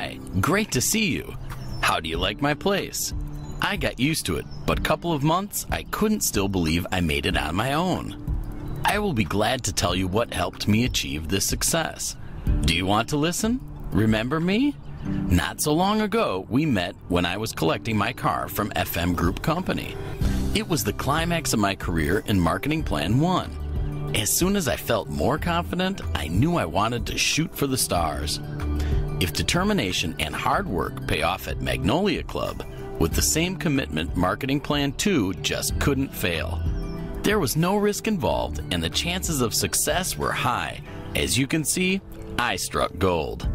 Hi, great to see you. How do you like my place? I got used to it, but a couple of months, I couldn't still believe I made it on my own. I will be glad to tell you what helped me achieve this success. Do you want to listen? Remember me? Not so long ago, we met when I was collecting my car from FM Group Company. It was the climax of my career in Marketing Plan 1. As soon as I felt more confident, I knew I wanted to shoot for the stars. If determination and hard work pay off at Magnolia Club, with the same commitment, Marketing Plan 2 just couldn't fail. There was no risk involved, and the chances of success were high. As you can see, I struck gold.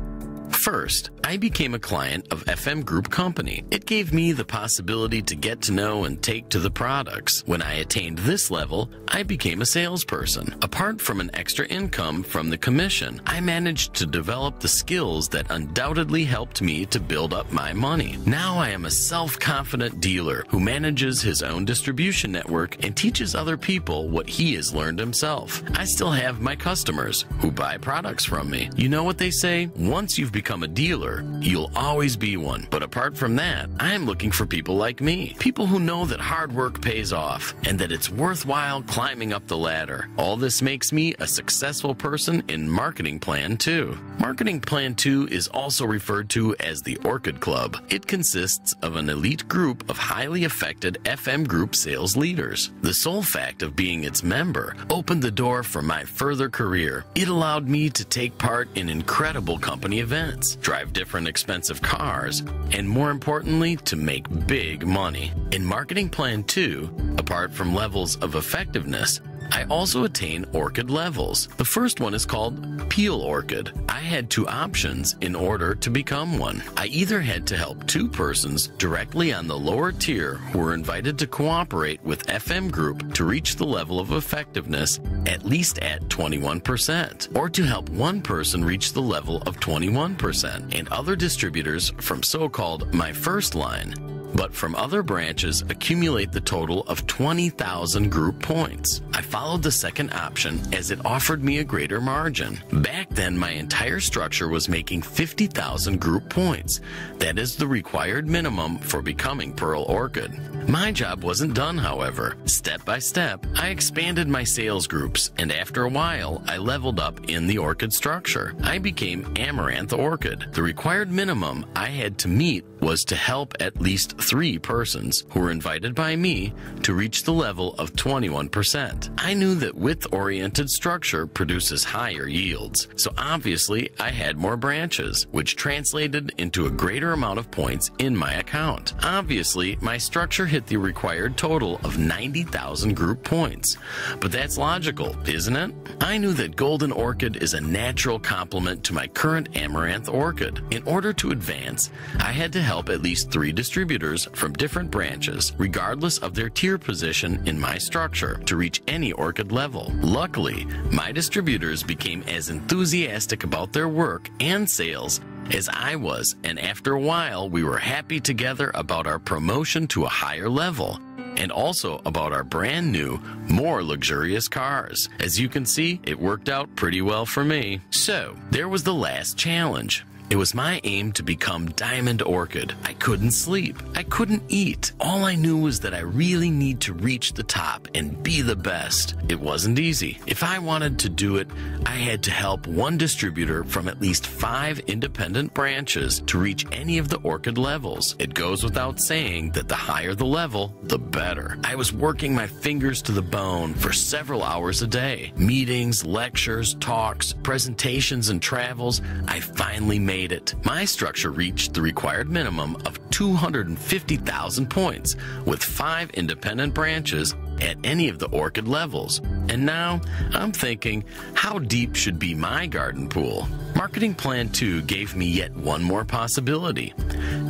First, I became a client of FM Group Company. It gave me the possibility to get to know and take to the products. When I attained this level, I became a salesperson. Apart from an extra income from the commission, I managed to develop the skills that undoubtedly helped me to build up my money. Now I am a self-confident dealer who manages his own distribution network and teaches other people what he has learned himself. I still have my customers who buy products from me. You know what they say? Once you've become a dealer, you'll always be one. But apart from that, I'm looking for people like me. People who know that hard work pays off and that it's worthwhile climbing up the ladder. All this makes me a successful person in Marketing Plan 2. Marketing Plan 2 is also referred to as the Orchid Club. It consists of an elite group of highly affected FM Group sales leaders. The sole fact of being its member opened the door for my further career. It allowed me to take part in incredible company events, drive different expensive cars, and more importantly, to make big money. In Marketing Plan 2, apart from levels of effectiveness, I also attain Orchid levels. The first one is called Peel Orchid. I had two options in order to become one. I either had to help two persons directly on the lower tier who were invited to cooperate with FM Group to reach the level of effectiveness at least at 21%, or to help one person reach the level of 21%, and other distributors from so-called my first line, but from other branches accumulate the total of 20,000 group points. I followed the second option as it offered me a greater margin. Back then, my entire structure was making 50,000 group points. That is the required minimum for becoming Pearl Orchid. My job wasn't done, however. Step by step, I expanded my sales groups, and after a while, I leveled up in the orchid structure. I became Amaranth Orchid. The required minimum I had to meet was to help at least 3 persons who were invited by me to reach the level of 21%. I knew that width-oriented structure produces higher yields, so obviously I had more branches, which translated into a greater amount of points in my account. Obviously, my structure hit the required total of 90,000 group points. But that's logical, isn't it? I knew that Golden Orchid is a natural complement to my current Amaranth Orchid. In order to advance, I had to help at least 3 distributors from different branches, regardless of their tier position in my structure, to reach any orchid level. Luckily, my distributors became as enthusiastic about their work and sales as I was, and after a while, we were happy together about our promotion to a higher level, and also about our brand new, more luxurious cars. As you can see, it worked out pretty well for me. So, there was the last challenge. It was my aim to become Diamond Orchid. I couldn't sleep. I couldn't eat. All I knew was that I really need to reach the top and be the best. It wasn't easy. If I wanted to do it, I had to help one distributor from at least 5 independent branches to reach any of the orchid levels. It goes without saying that the higher the level, the better. I was working my fingers to the bone for several hours a day. Meetings, lectures, talks, presentations, and travels. I finally made it. My structure reached the required minimum of 250,000 points with 5 independent branches at any of the orchid levels. And now I'm thinking, how deep should be my garden pool? Marketing Plan 2 gave me yet one more possibility.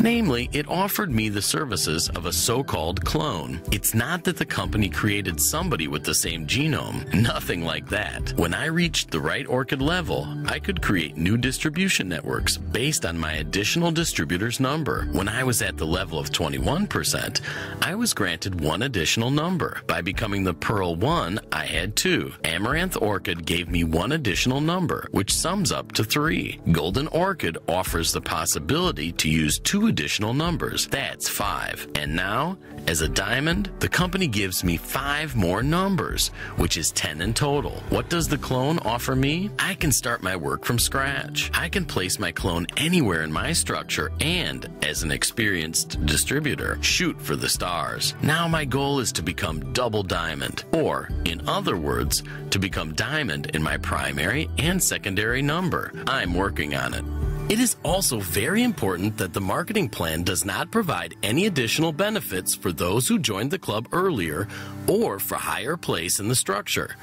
Namely, it offered me the services of a so-called clone. It's not that the company created somebody with the same genome. Nothing like that. When I reached the right orchid level, I could create new distribution networks based on my additional distributor's number. When I was at the level of 21%, I was granted one additional number. By by becoming the Pearl 1, I had 2. Amaranth Orchid gave me 1 additional number, which sums up to 3. Golden Orchid offers the possibility to use 2 additional numbers. That's 5. And now, as a diamond, the company gives me 5 more numbers, which is 10 in total. What does the clone offer me? I can start my work from scratch. I can place my clone anywhere in my structure and, as an experienced distributor, shoot for the stars. Now my goal is to become double diamond, or, in other words, to become diamond in my primary and secondary number. I'm working on it. It is also very important that the marketing plan does not provide any additional benefits for those who joined the club earlier or for higher place in the structure.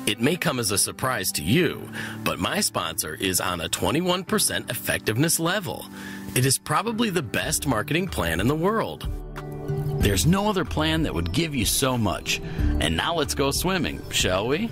It may come as a surprise to you, but my sponsor is on a 21% effectiveness level. It is probably the best marketing plan in the world. There's no other plan that would give you so much. And now let's go swimming, shall we?